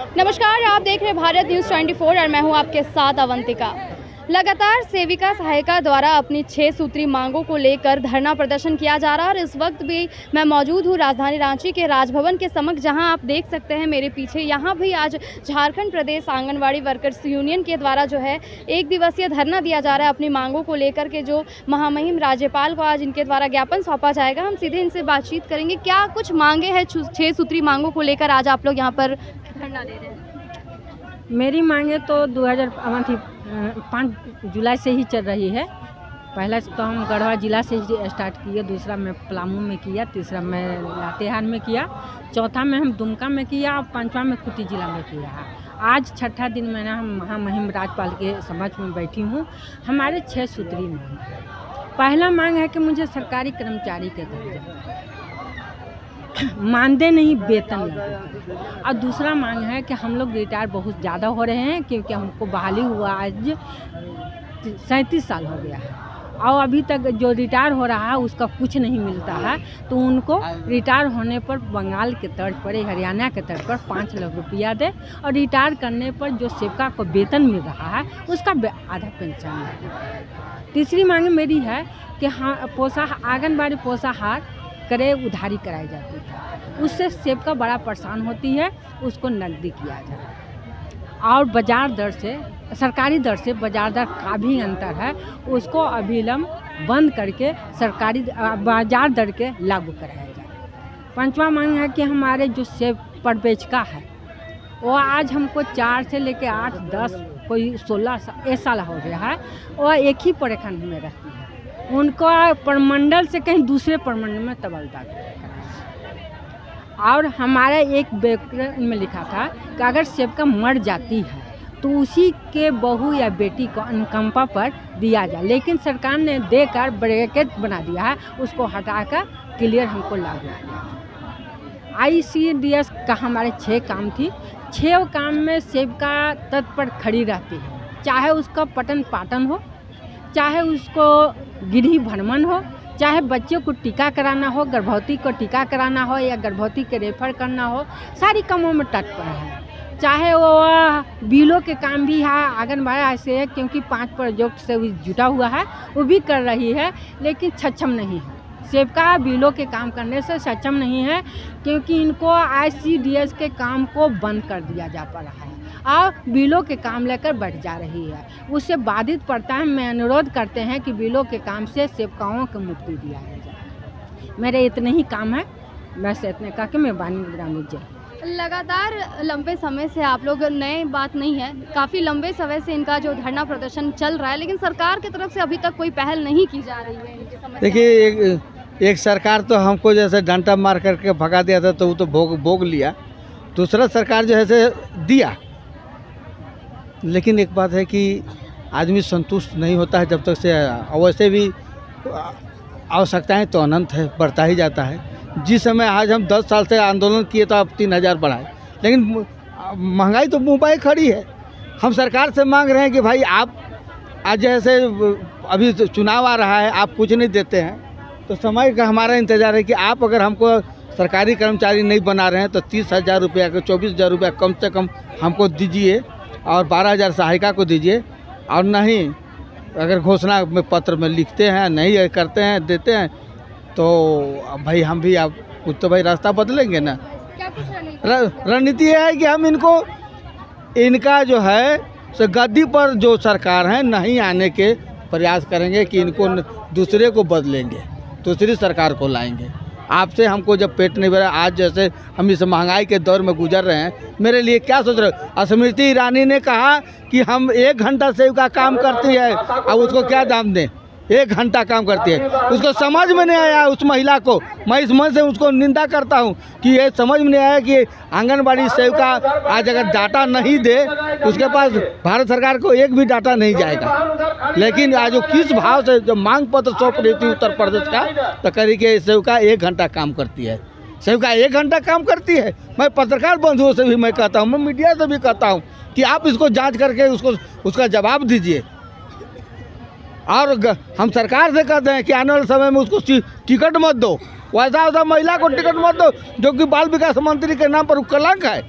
नमस्कार, आप देख रहे हैं भारत न्यूज़ 24 और मैं हूं आपके साथ अवंतिका। लगातार सेविका सहायिका द्वारा अपनी 6 सूत्री मांगों को लेकर धरना प्रदर्शन किया जा रहा है और इस वक्त भी मैं मौजूद हूं राजधानी रांची के राजभवन के समक्ष, जहां आप देख सकते हैं मेरे पीछे। यहां भी आज झारखंड प्रदेश आंगनवाड़ी वर्कर्स यूनियन के द्वारा जो है 1 दिवसीय धरना दिया जा रहा है अपनी मांगों को लेकर के। जो महामहिम राज्यपाल को आज इनके द्वारा ज्ञापन सौंपा जाएगा। हम सीधे इनसे बातचीत करेंगे। क्या कुछ मांगे हैं 6 सूत्री मांगों को लेकर आज आप लोग यहाँ पर धरना दे रहे हैं? मेरी मांगे तो 5 जुलाई से ही चल रही है। पहला तो हम गढ़वा जिला से ही स्टार्ट किए, दूसरा मैं पलामू में किया, तीसरा मैं लातेहार में किया, चौथा में हम दुमका में किया और 5वां में खूंटी जिला में किया है। आज 6ठा दिन मैंने हम महामहिम राज्यपाल के समक्ष में बैठी हूँ। हमारे 6 सूत्री मांग। पहला मांग है कि मुझे सरकारी कर्मचारी के दर्जा मानदेय नहीं, वेतन लगे। और दूसरा मांग है कि हम लोग रिटायर बहुत ज़्यादा हो रहे हैं, क्योंकि हमको बहाली हुआ आज 37 साल हो गया है और अभी तक जो रिटायर हो रहा है उसका कुछ नहीं मिलता है। तो उनको रिटायर होने पर बंगाल के तर्ज पर, हरियाणा के तर्ज पर 5 लाख रुपया दे और रिटायर करने पर जो सेविका को वेतन मिल रहा है उसका आधा पेंशन दे। तीसरी मांग मेरी है कि आंगनबाड़ी पोषाहार करे उधारी कराई जाती है, उससे सेविका बड़ा परेशान होती है, उसको नकदी किया जाए। और बाजार दर से, सरकारी दर से बाजार दर का भी अंतर है, उसको अविलंब बंद करके सरकारी बाजार दर के लागू कराया जाए। 5वां मांग है कि हमारे जो सेब परवेचिका है वो आज हमको 4 से लेकर 8, 10, कोई 16 साल हो गया है, वो एक ही प्रखंड में रहती है। उनको प्रमंडल से कहीं दूसरे प्रमंडल में तबादला कराया। और हमारा एक बैकग्राउंड में लिखा था कि अगर सेविका मर जाती है तो उसी के बहू या बेटी को अनुकंपा पर दिया जाए, लेकिन सरकार ने देकर ब्रैकेट बना दिया है, उसको हटाकर क्लियर हमको लागू किया। ICDS का हमारे 6 काम थी। 6 काम में सेविका तत्पर खड़ी रहती है, चाहे उसका पठन पाठन हो, चाहे उसको गृह भ्रमण हो, चाहे बच्चे को टीका कराना हो, गर्भवती को टीका कराना हो या गर्भवती के रेफर करना हो, सारी कामों में तत्पर है। चाहे वो बिलों के काम भी है, आंगनबाड़ी ऐसे है क्योंकि 5 प्रोजेक्ट से जुटा हुआ है, वो भी कर रही है, लेकिन सक्षम नहीं है। सेविका बिलों के काम करने से सक्षम नहीं है क्योंकि इनको ICDS के काम को बंद कर दिया जा पा रहा है और बिलों के काम लेकर बढ़ जा रही है, उससे बाधित पड़ता है। मैं अनुरोध करते हैं कि बिलों के काम से सेविकाओं को मुक्ति दिया जाए। मेरे इतने ही काम है, बस इतने कह के मैं बानी विराम दीजिए। लगातार लंबे समय से आप लोग, नए बात नहीं है, काफ़ी लंबे समय से इनका जो धरना प्रदर्शन चल रहा है, लेकिन सरकार की तरफ से अभी तक कोई पहल नहीं की जा रही है इनके समस्या। देखिए, एक सरकार तो हमको जैसे डंडा मार करके भगा दिया था तो वो तो भोग लिया। दूसरा सरकार जो है से दिया, लेकिन एक बात है कि आदमी संतुष्ट नहीं होता है जब तक से, वैसे भी आवश्यकताएं तो अनंत है, बढ़ता ही जाता है। जिस समय आज हम 10 साल से आंदोलन किए तो अब 3000 बढ़ाए, लेकिन महंगाई तो मुँह पे खड़ी है। हम सरकार से मांग रहे हैं कि भाई आप आज जैसे अभी चुनाव आ रहा है, आप कुछ नहीं देते हैं, तो समय का हमारा इंतज़ार है कि आप अगर हमको सरकारी कर्मचारी नहीं बना रहे हैं तो 30,000 रुपया का 24,000 रुपया कम से कम हमको दीजिए और 12,000 सहायिका को दीजिए। और नहीं, अगर घोषणा में पत्र में लिखते हैं, नहीं करते हैं, देते हैं, तो भाई हम भी आप कुछ तो भाई रास्ता बदलेंगे ना। रणनीति यह है कि हम इनका जो है सो गद्दी पर जो सरकार है नहीं आने के प्रयास करेंगे कि इनको दूसरे को बदलेंगे, दूसरी सरकार को लाएंगे। आपसे हमको जब पेट नहीं भरा, आज जैसे हम इस महंगाई के दौर में गुजर रहे हैं, मेरे लिए क्या सोच रहे। स्मृति ईरानी ने कहा कि हम 1 घंटा सेविका काम करती है, अब उसको क्या दाम दें। 1 घंटा काम करती है, उसको समझ में नहीं आया उस महिला को। मैं इस मन से उसको निंदा करता हूं कि ये समझ में नहीं आया कि आंगनबाड़ी सेविका आज अगर डाटा नहीं दे तो उसके पास भारत सरकार को एक भी डाटा नहीं जाएगा। लेकिन आज वो किस भाव से जब मांग पत्र सौंप रही थी उत्तर प्रदेश का, तो करी के सेविका 1 घंटा काम करती है। सेविका 1 घंटा काम करती है। मैं पत्रकार बंधुओं से भी मैं कहता हूँ, मैं मीडिया से भी कहता हूँ कि आप इसको जाँच करके उसका जवाब दीजिए। और हम सरकार से कहते हैं कि आने वाले समय में उसको टिकट मत दो, वैसा महिला को टिकट मत दो जो कि बाल विकास मंत्री के नाम पर कलंक है।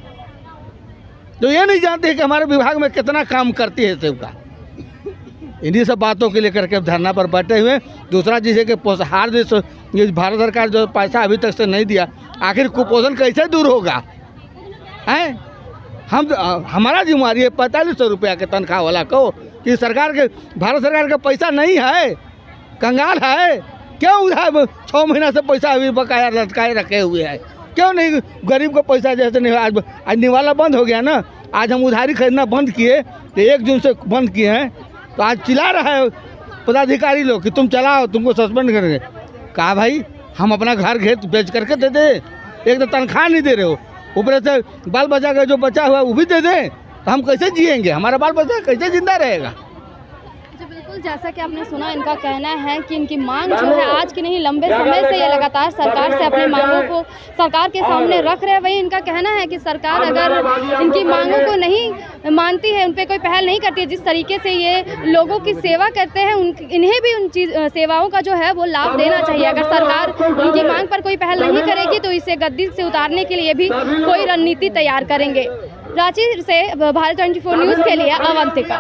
तो ये नहीं जानते कि हमारे विभाग में कितना काम करती है सेविका। इन्हीं सब बातों के लेकर के धरना पर बैठे हुए। दूसरा चीज़ है कि पोषाहार जो ये भारत सरकार जो पैसा अभी तक से नहीं दिया, आखिर कुपोषण कैसे दूर होगा हैं? हमारा जिम्मेवारी है 4500 रुपया के तनख्वाह वाला को कि सरकार के भारत सरकार का पैसा नहीं है, कंगाल है क्यों? उधर 6 महीना से पैसा अभी बकाया लटकाए रखे हुए हैं, क्यों नहीं? गरीब को पैसा जैसे नहीं, आज निवाला बंद हो गया ना, आज हम उधारी खरीदना बंद किए तो 1 जून से बंद किए हैं, तो आज चिल्ला रहा है पदाधिकारी लोग कि तुम चलाओ, तुमको सस्पेंड करेंगे। कहा भाई हम अपना घर घेत बेच करके दे दे, एक तो तनख्वाह नहीं दे रहे हो, ऊपर से बाल बच्चा का जो बचा हुआ वो भी दे दें, तो हम कैसे जिएंगे? हमारा बाल बच्चा कैसे जिंदा रहेगा? जी बिल्कुल, जैसा कि आपने सुना, इनका कहना है कि इनकी मांग जो है आज की नहीं, लंबे समय से ये लगातार सरकार से अपनी मांगों को सरकार के सामने रख रहे हैं। वहीं इनका कहना है कि सरकार अगर इनकी मांगों को नहीं मानती है, उन पर कोई पहल नहीं करती है, जिस तरीके से ये लोगों की सेवा करते हैं, इन्हें भी उन सेवाओं का जो है वो लाभ देना चाहिए। अगर सरकार उनकी मांग पर कोई पहल नहीं करेगी तो इसे गद्दी से उतारने के लिए भी कोई रणनीति तैयार करेंगे। रांची से भारत 24 न्यूज़ के लिए अवंतिका।